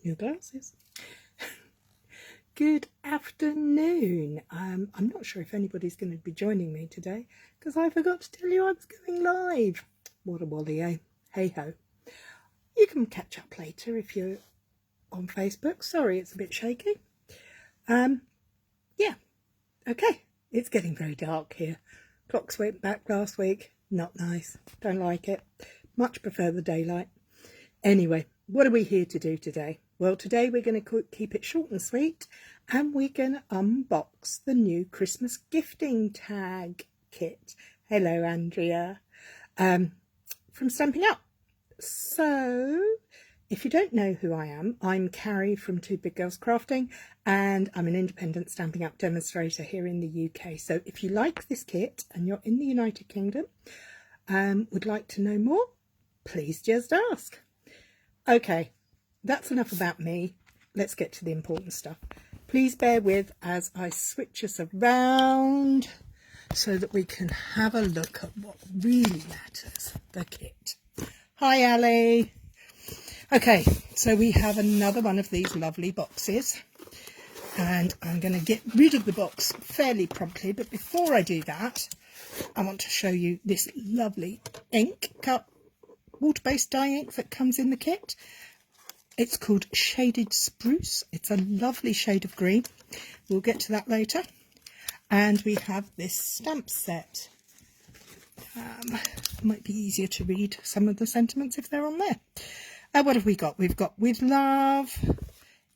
New glasses. Good afternoon. I'm not sure if anybody's going to be joining me today because I forgot to tell you I was going live. What a wally, eh? Hey ho. You can catch up later if you're on Facebook. Sorry, it's a bit shaky. Yeah. Okay. It's getting very dark here. Clocks went back last week. Not nice. Don't like it. Much prefer the daylight. Anyway, what are we here to do today? Well, today we're going to keep it short and sweet, and we're going to unbox the new Christmas gifting tag kit. Hello, Andrea, from Stamping Up. So, if you don't know who I am, I'm Carrie from Two Big Girls Crafting, and I'm an independent Stamping Up demonstrator here in the UK. So if you like this kit and you're in the United Kingdom, would like to know more, please just ask. Okay, that's enough about me. Let's get to the important stuff. Please bear with as I switch us around so that we can have a look at what really matters, the kit. Hi, Ali. Okay, so we have another one of these lovely boxes, and I'm going to get rid of the box fairly promptly, but before I do that, I want to show you this lovely ink cup, water-based dye ink that comes in the kit. It's called Shaded Spruce. It's a lovely shade of green. We'll get to that later. And we have this stamp set. Might be easier to read some of the sentiments if they're on there. What have we got? We've got With Love,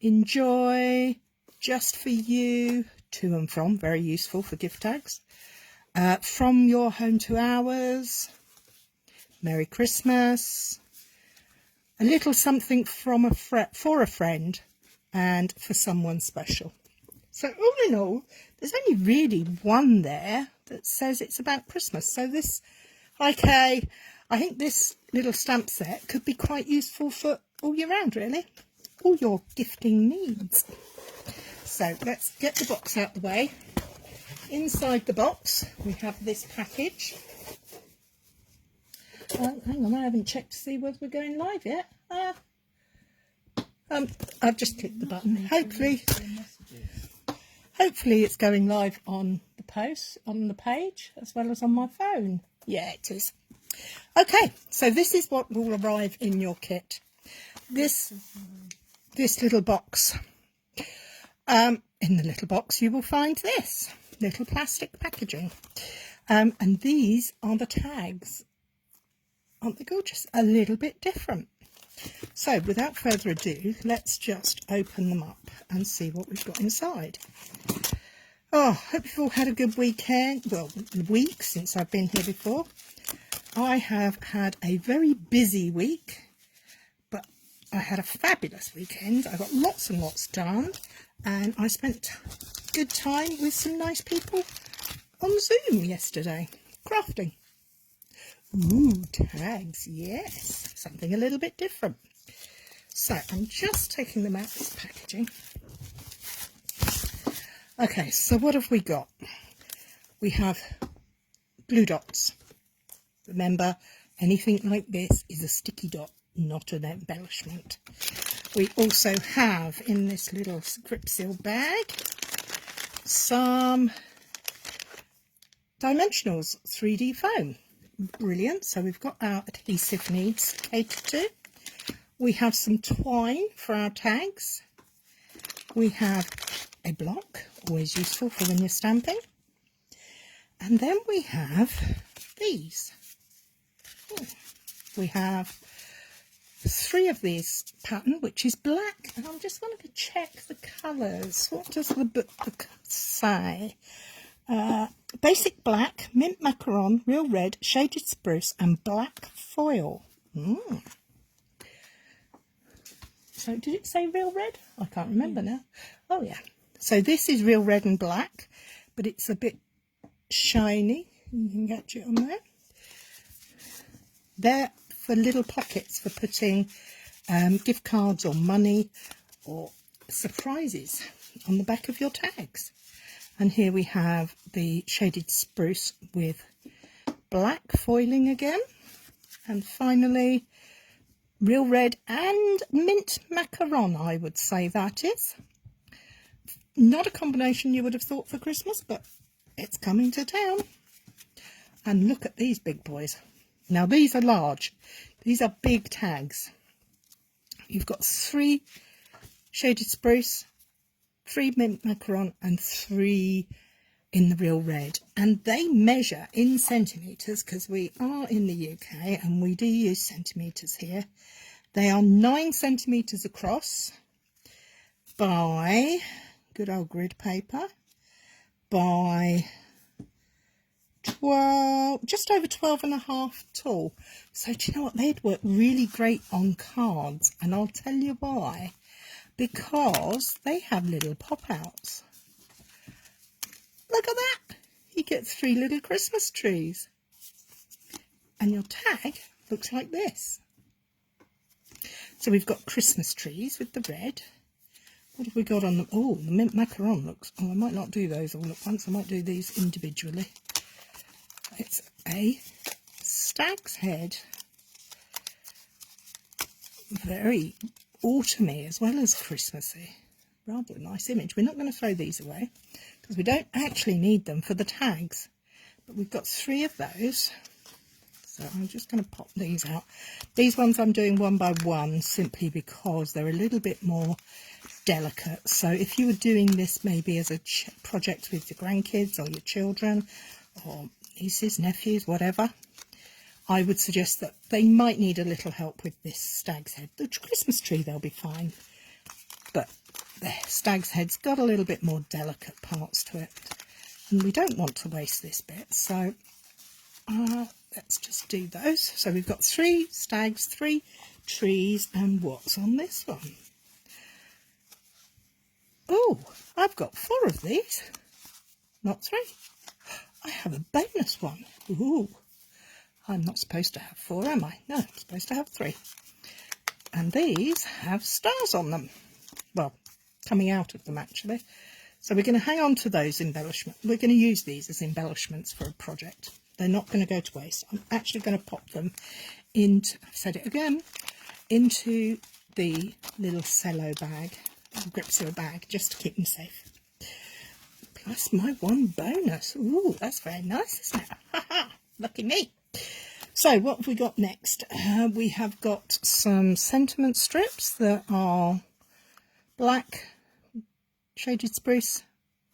Enjoy, Just For You, To and From, very useful for gift tags. From Your Home to Ours, Merry Christmas, a little something from for a friend, and for someone special. So all in all, there's only really one there that says it's about Christmas. So this, okay, I think this little stamp set could be quite useful for all year round, really. All your gifting needs. So let's get the box out the way. Inside the box, we have this package. Hang on, I haven't checked to see whether we're going live yet. I've just clicked the button. Hopefully it's going live on the on the page, as well as on my phone. Yeah, it is. Okay, so this is what will arrive in your kit. This little box. In the little box, you will find this little plastic packaging, and these are the tags. Aren't they gorgeous? A little bit different. So without further ado, let's just open them up and see what we've got inside. Oh, hope you've all had a good weekend. Well, week since I've been here before. I have had a very busy week, but I had a fabulous weekend. I got lots and lots done, and I spent good time with some nice people on Zoom yesterday, crafting. Ooh, tags, yes, something a little bit different. So I'm just taking them out of this packaging. Okay, so what have we got? We have blue dots. Remember, anything like this is a sticky dot, not an embellishment. We also have in this little grip seal bag some dimensionals 3D foam. Brilliant. So we've got our adhesive needs catered to. We have some twine for our tags. We have a block, always useful for when you're stamping. And then we have these. We have 3 of these pattern, which is black. And I'm just wanting to check the colours. What does the book say? Basic black, mint macaron, real red, shaded spruce, and black foil. So did it say real red? I can't remember now. Oh yeah. So this is real red and black, but it's a bit shiny. You can catch it on there. They're for little pockets for putting gift cards or money or surprises on the back of your tags. And here we have the shaded spruce with black foiling again. And finally, Real red and mint macaron, I would say that is. Not a combination you would have thought for Christmas, but it's coming to town. And look at these big boys. Now these are large. These are big tags. You've got 3 shaded spruce, 3 mint macaron and 3 in the real red. And they measure in centimetres because we are in the UK and we do use centimetres here. They are 9 centimetres across by, good old grid paper, by 12, just over 12.5 tall. So do you know what, they'd work really great on cards, and I'll tell you why. Because they have little pop outs. Look at that, you get 3 little Christmas trees, and your tag looks like this. So we've got Christmas trees with the red. What have we got on them? Oh, the mint macaron looks, oh, I might not do those all at once, I might do these individually. It's a stag's head. Very autumny as well as Christmassy. Rather a nice image. We're not going to throw these away because we don't actually need them for the tags. But we've got 3 of those. So I'm just going to pop these out. These ones I'm doing one by one simply because they're a little bit more delicate. So if you were doing this maybe as a project with your grandkids or your children or nieces, nephews, whatever, I would suggest that they might need a little help with this stag's head. The Christmas tree, they'll be fine. But the stag's head's got a little bit more delicate parts to it. And we don't want to waste this bit. So let's just do those. So we've got 3 stags, 3 trees, and what's on this one? Oh, I've got 4 of these. Not 3. I have a bonus one. Ooh, I'm not supposed to have 4, am I? No, I'm supposed to have 3. And these have stars on them. Well, coming out of them actually. So we're going to hang on to those embellishments. We're going to use these as embellishments for a project. They're not going to go to waste. I'm actually going to pop them into, I've said it again, into the little cello bag, grip seal bag, just to keep them safe. Plus my 1 bonus. Ooh, that's very nice, isn't it? Ha ha! Lucky me. So what have we got next? We have got some sentiment strips that are black, shaded spruce,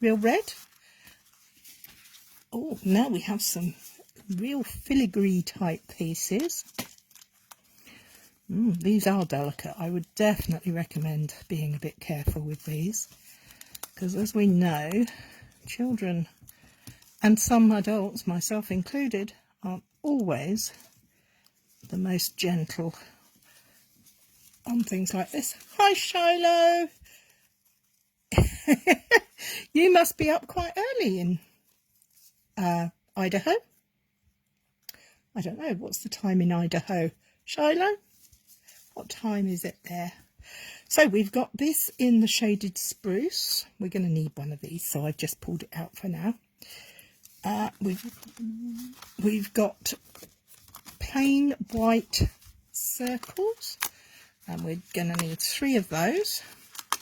real red. Oh, now we have some real filigree type pieces. These are delicate. I would definitely recommend being a bit careful with these because, as we know, children and some adults, myself included, aren't always the most gentle on things like this. Hi Shiloh! You must be up quite early in Idaho. I don't know, what's the time in Idaho? Shiloh? What time is it there? So we've got this in the shaded spruce. We're going to need one of these, so I've just pulled it out for now. We've got plain white circles, and we're going to need 3 of those.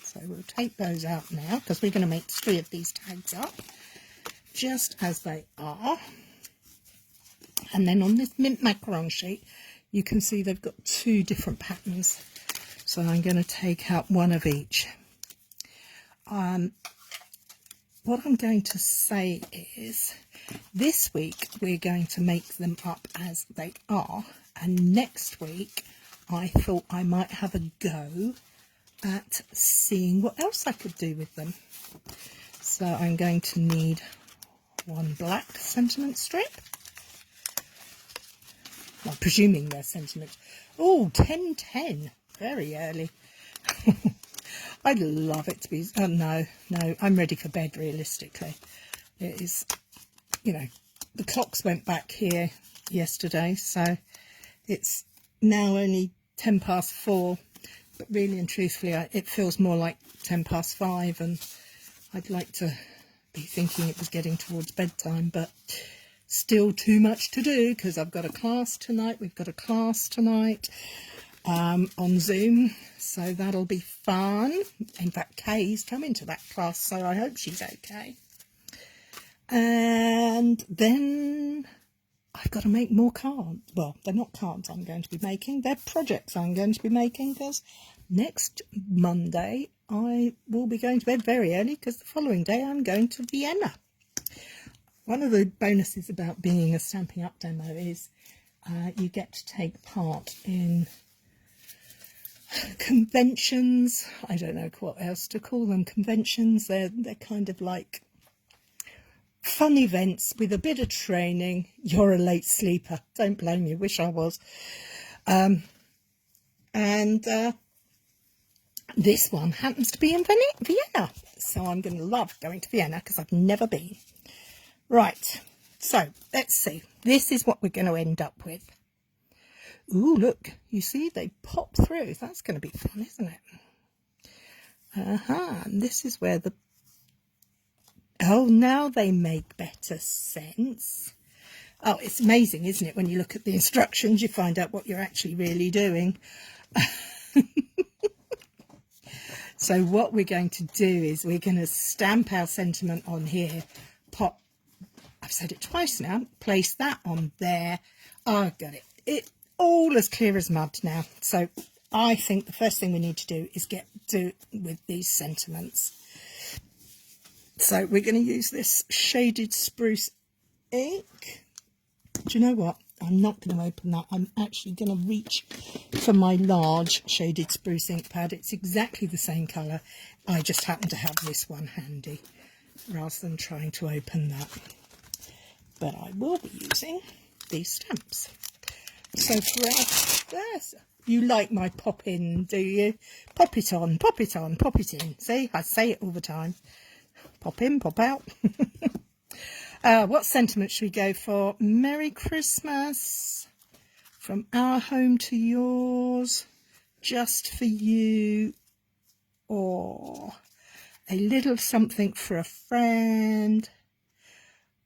So we'll take those out now because we're going to make 3 of these tags up just as they are. And then on this mint macaron sheet, you can see they've got 2 different patterns. So I'm going to take out 1 of each. What I'm going to say is this week we're going to make them up as they are, and next week I thought I might have a go at seeing what else I could do with them. So I'm going to need 1 black sentiment strip. Well, presuming they're sentiment. Oh, 10-10. Very early. I'd love it to be... Oh, no, I'm ready for bed, realistically. It is, you know, the clocks went back here yesterday, so it's now only 10 past 4. But really and truthfully, it feels more like 10 past 5, and I'd like to be thinking it was getting towards bedtime, but still too much to do because I've got a class tonight. We've got a class tonight. on Zoom, so that'll be fun. In fact, Kay's coming to that class, so I hope she's okay. And then I've got to make more cards. Well, they're not cards I'm going to be making, they're projects I'm going to be making, because next Monday I will be going to bed very early, because the following day I'm going to Vienna. One of the bonuses about being a Stampin' Up demo is you get to take part in conventions. I don't know what else to call them. Conventions, they're kind of like fun events with a bit of training. You're a late sleeper, don't blame you, wish I was. This one happens to be in Vienna, so I'm going to love going to Vienna because I've never been. Right, so let's see. This is what we're going to end up with. Ooh, look, you see they pop through. That's going to be fun, isn't it? And this is where the... Oh, now they make better sense. Oh, it's amazing, isn't it? When you look at the instructions, you find out what you're actually really doing. So what we're going to do is we're going to stamp our sentiment on here. Pop, I've said it twice now, place that on there. I've got it. It's all as clear as mud now. So I think the first thing we need to do is do with these sentiments. So we're going to use this shaded spruce ink. Do you know what? I'm not going to open that. I'm actually going to reach for my large shaded spruce ink pad. It's exactly the same colour. I just happen to have this one handy rather than trying to open that. But I will be using these stamps. So first, you like my pop in, do you? Pop it on, pop it on, pop it in. See, I say it all the time. Pop in, pop out. What sentiment should we go for? Merry Christmas, from our home to yours, just for you, or a little something for a friend.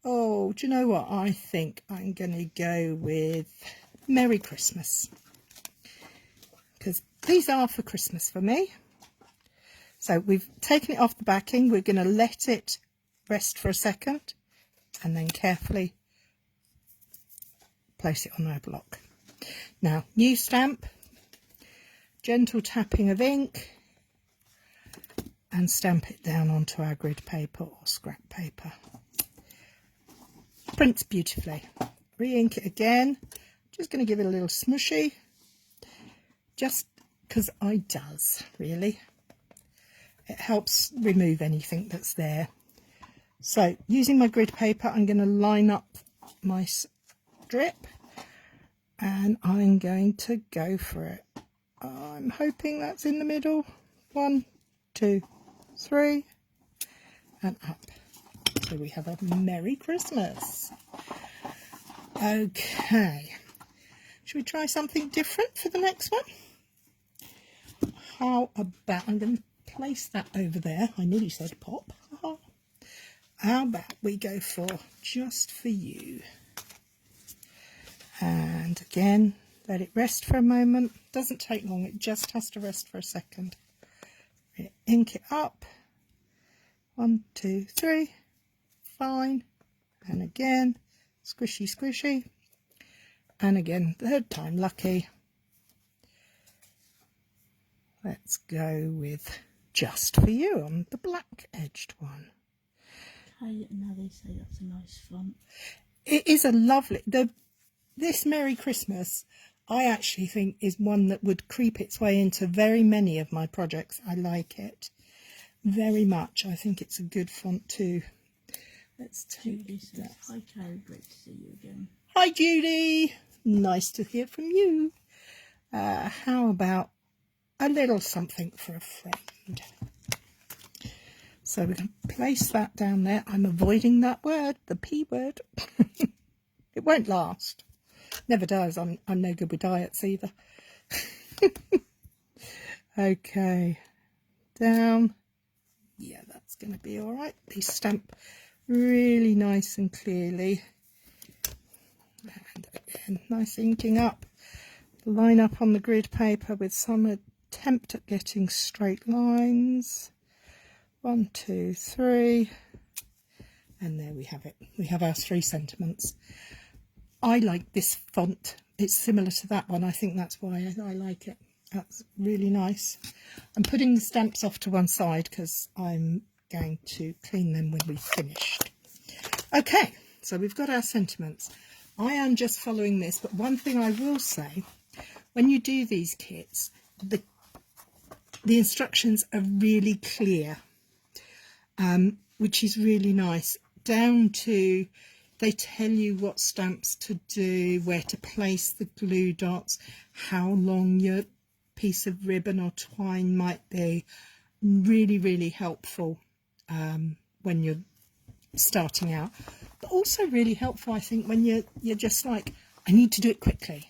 Oh, do you know what? I think I'm going to go with Merry Christmas, because these are for Christmas for me. So we've taken it off the backing. We're going to let it rest for a second and then carefully place it on our block. Now, new stamp, gentle tapping of ink, and stamp it down onto our grid paper or scrap paper. Prints beautifully. Re-ink it again. Just going to give it a little smushy, just because I does, really. It helps remove anything that's there. So, using my grid paper, I'm going to line up my strip, and I'm going to go for it. I'm hoping that's in the middle. 1, 2, 3, and up. So we have a Merry Christmas. Okay. Should we try something different for the next one? How about, I'm going to place that over there. I nearly said pop. How about we go for just for you? And again, let it rest for a moment. Doesn't take long, it just has to rest for a second. Ink it up. 1, 2, 3. Fine. And again, squishy, squishy. And again, third time lucky. Let's go with just for you on the black edged one. Now they say that's a nice font. It is a lovely... This Merry Christmas, I actually think, is one that would creep its way into very many of my projects. I like it very much. I think it's a good font too. Let's take that. Hi Carrie, great to see you again. Hi Judy, nice to hear from you. How about a little something for a friend? So we can place that down there. I'm avoiding that word, the P word. It won't last. Never does. I'm no good with diets either. Okay. Down. Yeah, that's going to be all right. These stamp really nice and clearly. And again, nice inking up line up on the grid paper with some attempt at getting straight lines. 1, 2, 3, and there we have it. We have our 3 sentiments. I like this font. It's similar to that one. I think that's why I like it. That's really nice. I'm putting the stamps off to one side because I'm going to clean them when we've finished. Okay, so we've got our sentiments. I am just following this, but one thing I will say, when you do these kits, the instructions are really clear, which is really nice, down to they tell you what stamps to do, where to place the glue dots, how long your piece of ribbon or twine might be. Really, really helpful when you're starting out, but also really helpful, I think, when you're just like, I need to do it quickly.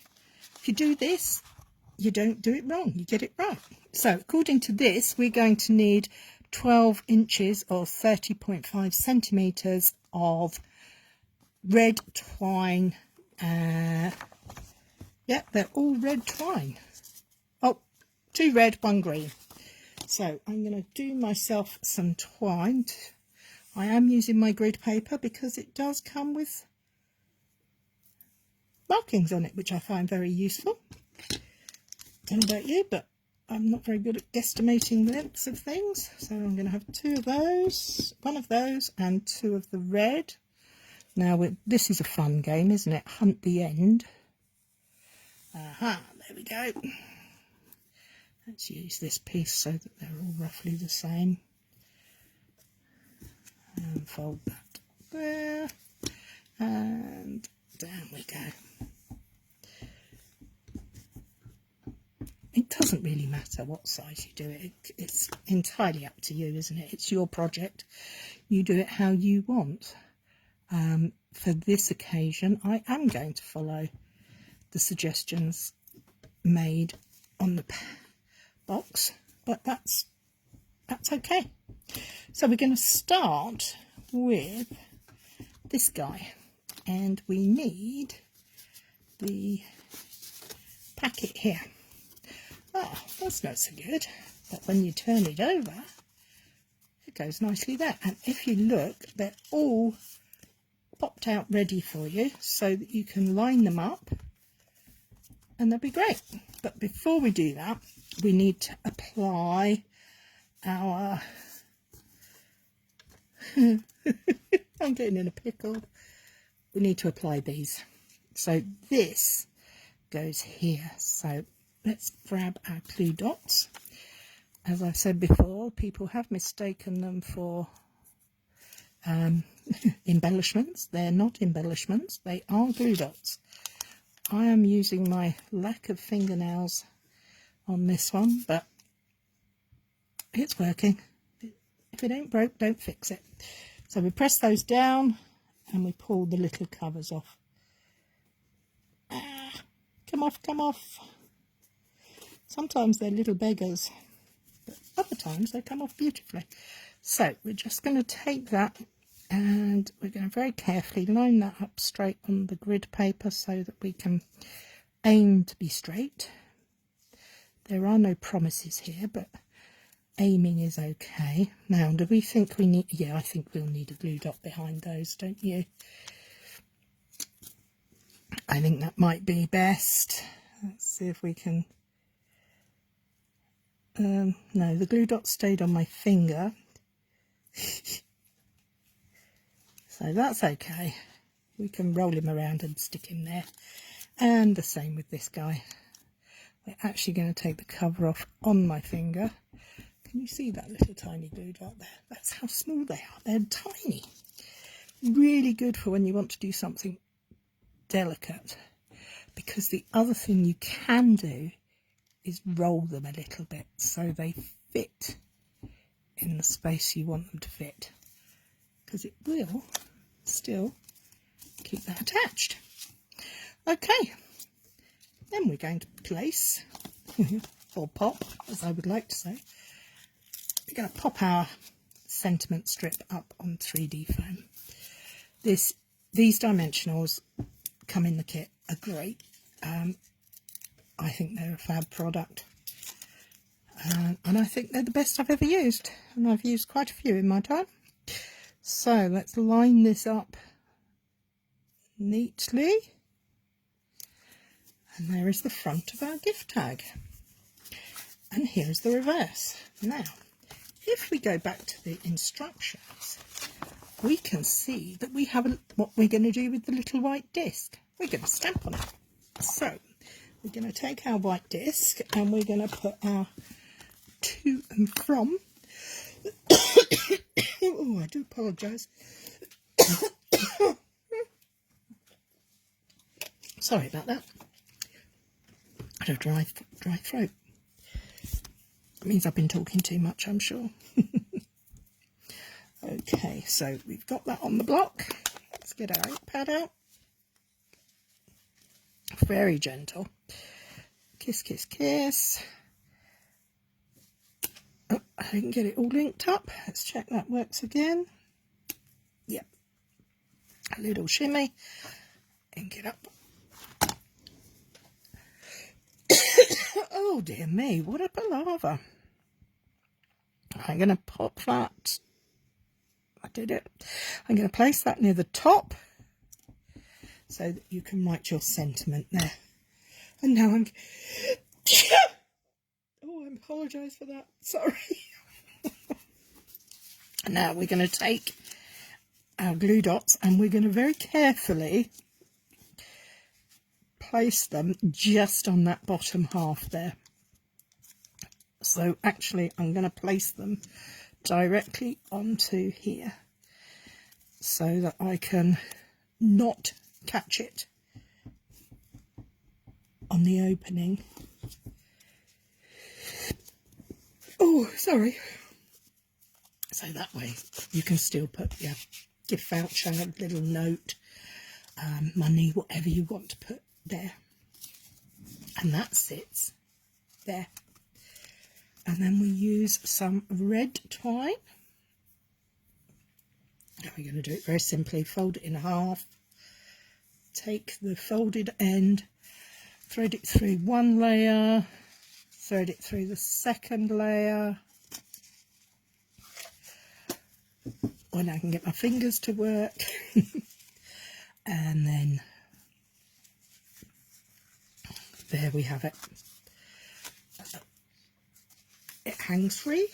If you do this, you don't do it wrong, you get it right. So according to this, we're going to need 12 inches or 30.5 centimeters of red twine. Yeah, they're all red twine. Oh, 2 red, 1 green. So I'm going to do myself some twine. I am using my grid paper because it does come with markings on it, which I find very useful. Don't know about you, but I'm not very good at guesstimating lengths of things. So I'm going to have 2 of those, 1 of those and 2 of the red. Now this is a fun game, isn't it? Hunt the end. Aha, there we go. Let's use this piece so that they're all roughly the same. And fold that there, and down we go. It doesn't really matter what size you do it. It's entirely up to you, isn't it? It's your project. You do it how you want. For this occasion, I am going to follow the suggestions made on the box, but that's okay. So we're going to start with this guy, and we need the packet here. Ah, that's not so good, but when you turn it over, it goes nicely there. And if you look, they're all popped out ready for you so that you can line them up, and they'll be great. But before we do that, we need to apply our I'm getting in a pickle. We need to apply these. So this goes here. So let's grab our glue dots. As I've said before, people have mistaken them for embellishments. They're not embellishments, they are glue dots. I am using my lack of fingernails on this one, but it's working. If it ain't broke, don't fix it. So we press those down and we pull the little covers off. Ah, come off, come off. Sometimes they're little beggars, but other times they come off beautifully. So we're just going to take that and we're going to very carefully line that up straight on the grid paper so that we can aim to be straight. There are no promises here, but aiming is okay. Now, do we think we need... Yeah, I think we'll need a glue dot behind those, don't you? I think that might be best. Let's see if we can... no, the glue dot stayed on my finger. So that's okay. We can roll him around and stick him there. And the same with this guy. We're actually going to take the cover off on my finger. Can you see that little tiny glue dot there? That's how small they are. They're tiny. Really good for when you want to do something delicate. Because the other thing you can do is roll them a little bit so they fit in the space you want them to fit. Because it will still keep that attached. Okay. Then we're going to place, or pop, as I would like to say, we're going to pop our sentiment strip up on 3D foam. These dimensionals come in the kit are great. I think they're a fab product. And I think they're the best I've ever used. And I've used quite a few in my time. So let's line this up neatly. And there is the front of our gift tag. And here's the reverse. Now, if we go back to the instructions, we can see that we have what we're going to do with the little white disc. We're going to stamp on it. So, we're going to take our white disc and we're going to put our to and from. Oh, I do apologise. Sorry about that. I had a dry throat. It means I've been talking too much, I'm sure. Okay, so we've got that on the block. Let's get our ink pad out. Very gentle. Kiss, kiss, kiss. Oh, I didn't get it all linked up. Let's check that works again. Yep. A little shimmy. Ink it up. Oh dear me, what a palaver. I'm going to pop that. I did it. I'm going to place that near the top so that you can write your sentiment there. And now I'm... Oh, I apologise for that. Sorry. Now we're going to take our glue dots and we're going to very carefully place them just on that bottom half there. So actually I'm going to place them directly onto here so that I can not catch it on the opening. Oh, sorry. So that way you can still put your gift voucher, little note, money, whatever you want to put there. And that sits there. And then we use some red twine. Now we're going to do it very simply. Fold it in half. Take the folded end, thread it through one layer, thread it through the second layer. When I can get my fingers to work. And then there we have it. It hangs free.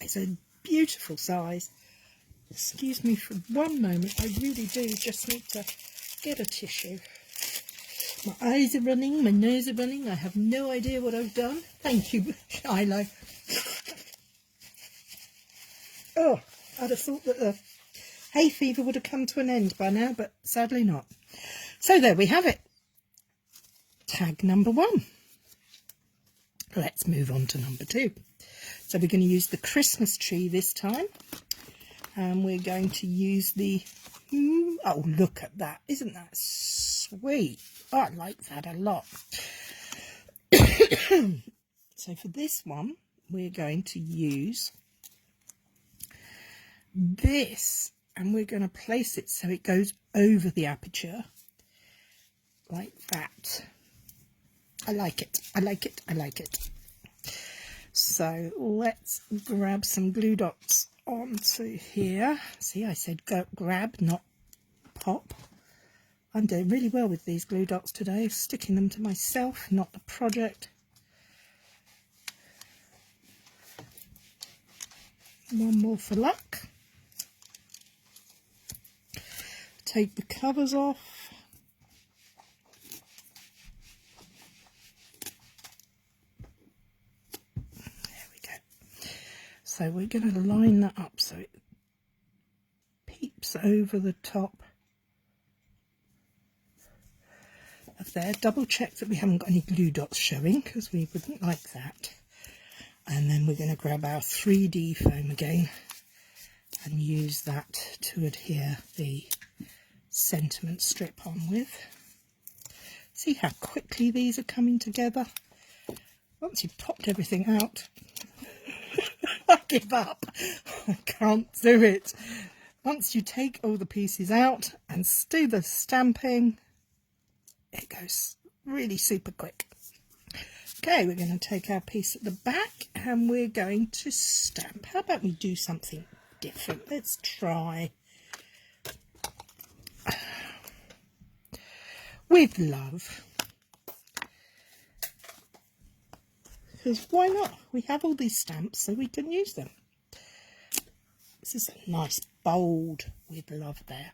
It's a beautiful size. Excuse me for one moment. I really do just need to get a tissue. My eyes are running, my nose are running. I have no idea what I've done. Thank you, Shiloh. Oh, I'd have thought that the hay fever would have come to an end by now, but sadly not. So there we have it. Tag number 1. Let's move on to number 2. So we're going to use the Christmas tree this time. And we're going to use the... oh, look at that. Isn't that sweet? Oh, I like that a lot. So for this one, we're going to use this. And we're going to place it so it goes over the aperture. Like that. I like it. I like it. I like it. So let's grab some glue dots onto here. See, I said go grab, not pop. I'm doing really well with these glue dots today, sticking them to myself, not the project. One more for luck. Take the covers off. So we're going to line that up so it peeps over the top of there. Double check that we haven't got any glue dots showing because we wouldn't like that. And then we're going to grab our 3D foam again and use that to adhere the sentiment strip on with. See how quickly these are coming together? Once you've popped everything out, I give up. I can't do it. Once you take all the pieces out and do the stamping, it goes really super quick. Okay, we're going to take our piece at the back and we're going to stamp. How about we do something different? Let's try with love. Because why not? We have all these stamps so we can use them. This is a nice bold with love there.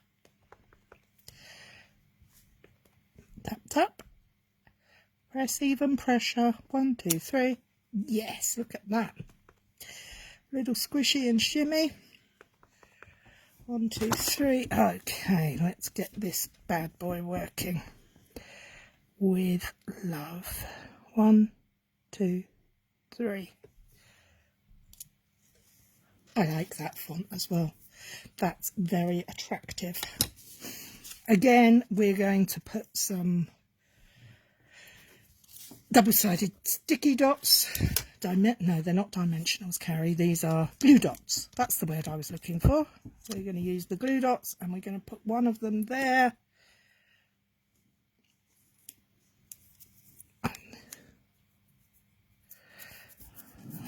Tap, tap. Press even pressure. 1, 2, 3. Yes, look at that. Little squishy and shimmy. 1, 2, 3. Okay, let's get this bad boy working. With love. 1, 2, 3. I like that font as well. That's very attractive. Again, we're going to put some double-sided sticky dots. No, they're not dimensionals, Carrie. These are glue dots. That's the word I was looking for. We're going to use the glue dots and we're going to put one of them there.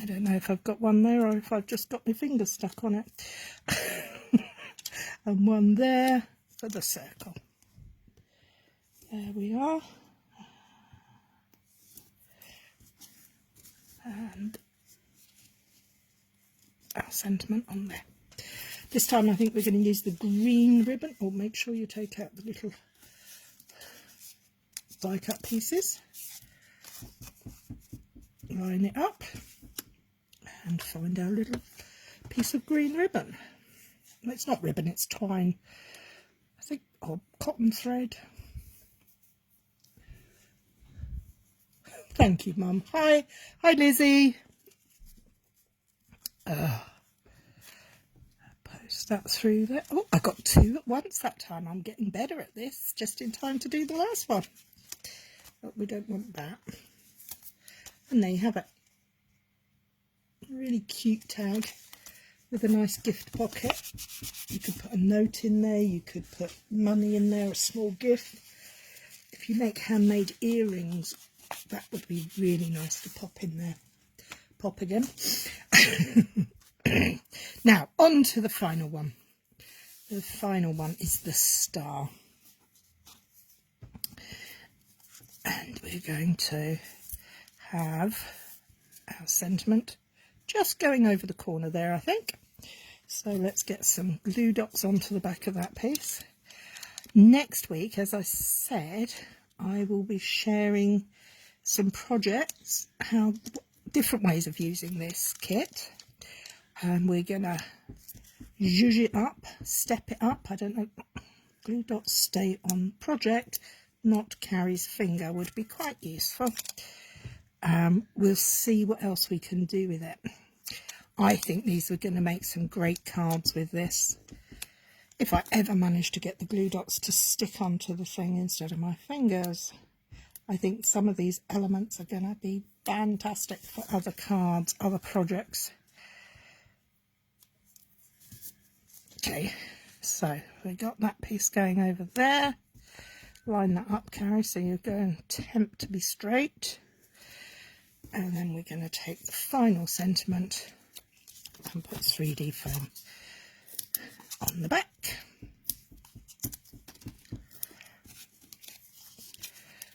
I don't know if I've got one there or if I've just got my finger stuck on it. And one there for the circle. There we are. And our sentiment on there. This time I think we're going to use the green ribbon. Or make sure you take out the little die cut pieces. Line it up. And find our little piece of green ribbon. Well, it's not ribbon, it's twine, I think, or cotton thread. Thank you, Mum. Hi Lizzie. Post that through there. Oh, I got 2 at once that time. I'm getting better at this, just in time to do the last one. But we don't want that. And there you have it. Really cute tag with a nice gift pocket. You could put a note in there, you could put money in there, a small gift. If you make handmade earrings, that would be really nice to pop in there. Pop again. Now, on to the final one. The final one is the star. And we're going to have our sentiment just going over the corner there, I think. So let's get some glue dots onto the back of that piece. Next week, as I said, I will be sharing some projects, how different ways of using this kit. And we're going to zhuzh it up, step it up. I don't know, glue dots stay on project, not Carrie's finger, would be quite useful. We'll see what else we can do with it. I think these are going to make some great cards with this. If I ever manage to get the glue dots to stick onto the thing instead of my fingers, I think some of these elements are going to be fantastic for other cards, other projects. Okay, so we got that piece going over there. Line that up, Carrie, so you're going to attempt to be straight. And then we're going to take the final sentiment and put 3D foam on the back.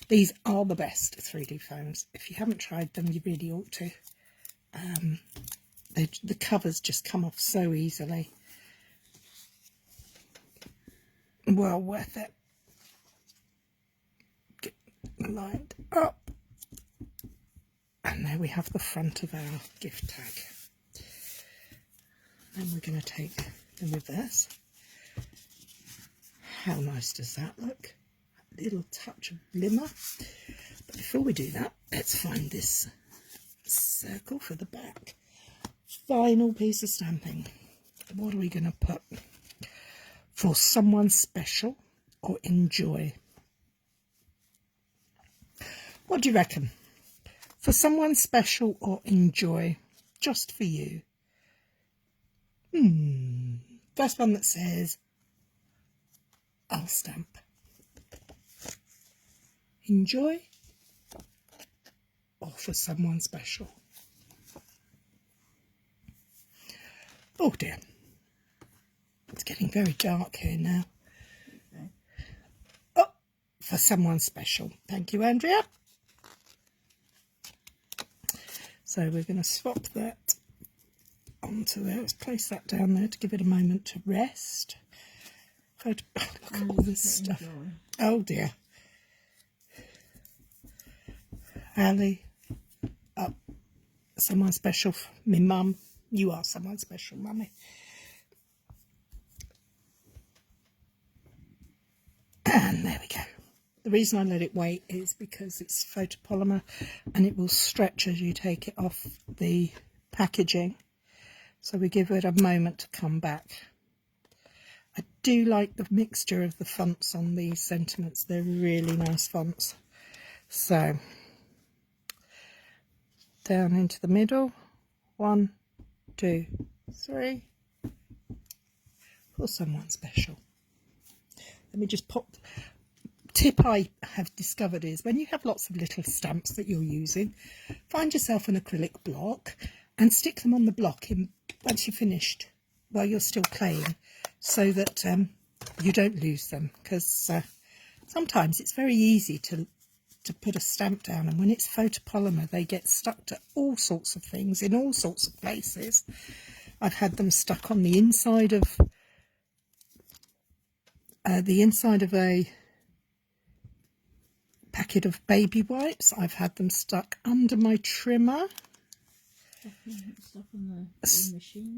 These are the best 3D foams. If you haven't tried them, you really ought to. The covers just come off so easily. Well worth it. Get lined up. And there we have the front of our gift tag. And we're going to take the reverse. How nice does that look? A little touch of glimmer. But before we do that, let's find this circle for the back. Final piece of stamping. What are we going to put? For someone special or enjoy? What do you reckon? For someone special or enjoy? Just for you. First one that says, I'll stamp. Enjoy or for someone special. Oh dear, it's getting very dark here now. Okay. Oh, for someone special. Thank you, Andrea. So we're going to swap that onto there. Let's place that down there to give it a moment to rest. Look at all this stuff. Oh dear. Ali, someone special, me mum. You are someone special, mummy. And there we go. The reason I let it wait is because it's photopolymer and it will stretch as you take it off the packaging. So we give it a moment to come back. I do like the mixture of the fonts on these sentiments. They're really nice fonts. So, down into the middle. 1, 2, 3. For someone special. Let me just pop. Tip I have discovered is when you have lots of little stamps that you're using, find yourself an acrylic block and stick them on the block once you're finished while you're still playing, so that you don't lose them, because sometimes it's very easy to put a stamp down, and when it's photopolymer they get stuck to all sorts of things in all sorts of places. I've had them stuck on the inside of a packet of baby wipes. I've had them stuck under my trimmer,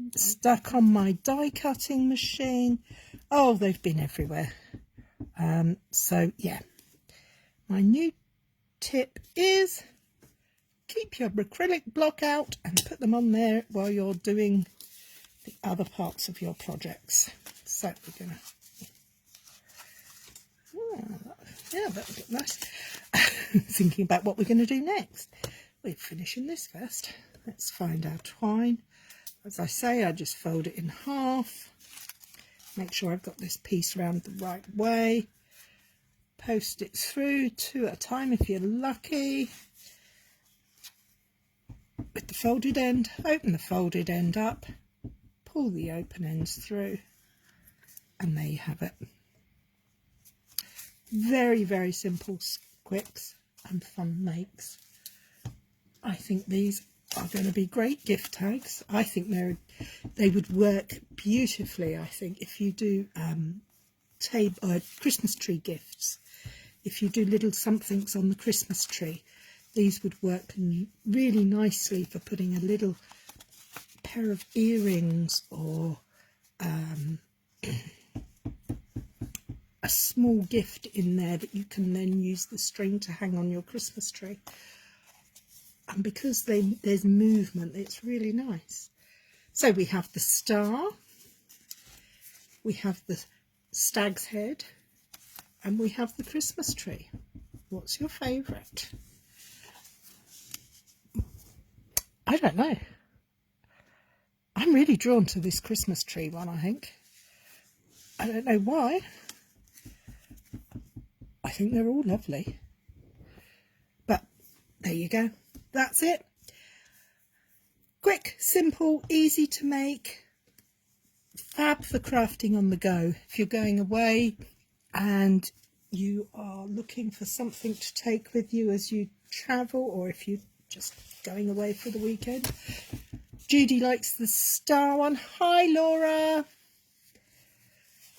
stuck on my die cutting machine. Oh, they've been everywhere. So yeah, my new tip is keep your acrylic block out and put them on there while you're doing the other parts of your projects. So we're gonna, yeah, that would look nice. Thinking about what we're going to do next. We're finishing this first. Let's find our twine. As I say, I just fold it in half. Make sure I've got this piece round the right way. Post it through 2 at a time if you're lucky. With the folded end, open the folded end up, pull the open ends through, and there you have it. Very, very simple, quicks and fun makes. I think these are going to be great gift tags. I think they would work beautifully. I think if you do Christmas tree gifts, if you do little somethings on the Christmas tree, these would work really nicely for putting a little pair of earrings or a small gift in there that you can then use the string to hang on your Christmas tree. And because there's movement, it's really nice. So we have the star, we have the stag's head, and we have the Christmas tree. What's your favourite? I don't know. I'm really drawn to this Christmas tree one, I think. I don't know why. I think they're all lovely. But there you go. That's it. Quick, simple, easy to make. Fab for crafting on the go. If you're going away and you are looking for something to take with you as you travel, or if you're just going away for the weekend. Judy likes the star one. Hi, Laura.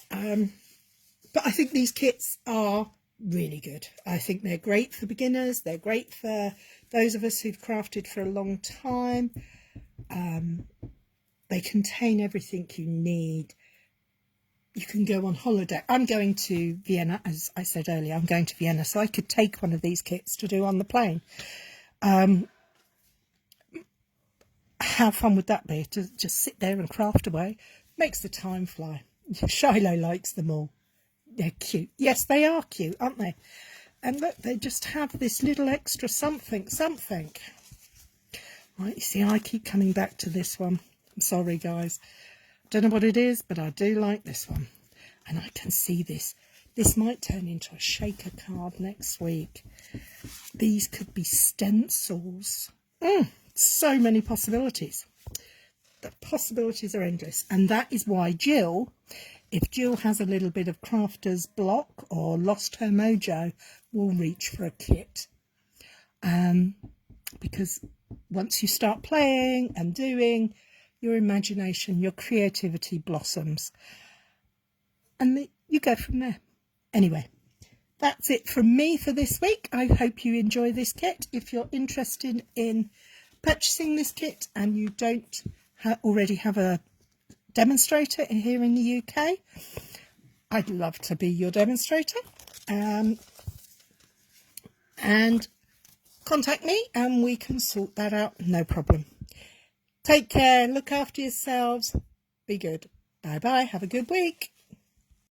But I think these kits are really good. I think they're great for beginners. They're great for those of us who've crafted for a long time. They contain everything you need. You can go on holiday. I'm going to Vienna, as I said earlier. I'm going to Vienna, so I could take one of these kits to do on the plane. How fun would that be, to just sit there and craft away? Makes the time fly. Shiloh likes them all. They're cute. Yes, they are cute, aren't they? And look, they just have this little extra something. Right, you see, I keep coming back to this one. I'm sorry, guys. Don't know what it is, but I do like this one. And I can see this This might turn into a shaker card next week. These could be stencils. So many possibilities. The possibilities are endless. And that is why Jill, if Jill has a little bit of crafter's block or lost her mojo, will reach for a kit. Because once you start playing and doing, your imagination, your creativity blossoms. And you go from there. Anyway, that's it from me for this week. I hope you enjoy this kit. If you're interested in purchasing this kit and you don't already have a demonstrator here in the UK, I'd love to be your demonstrator. And contact me and we can sort that out, no problem. Take care, look after yourselves, be good. Bye bye, have a good week.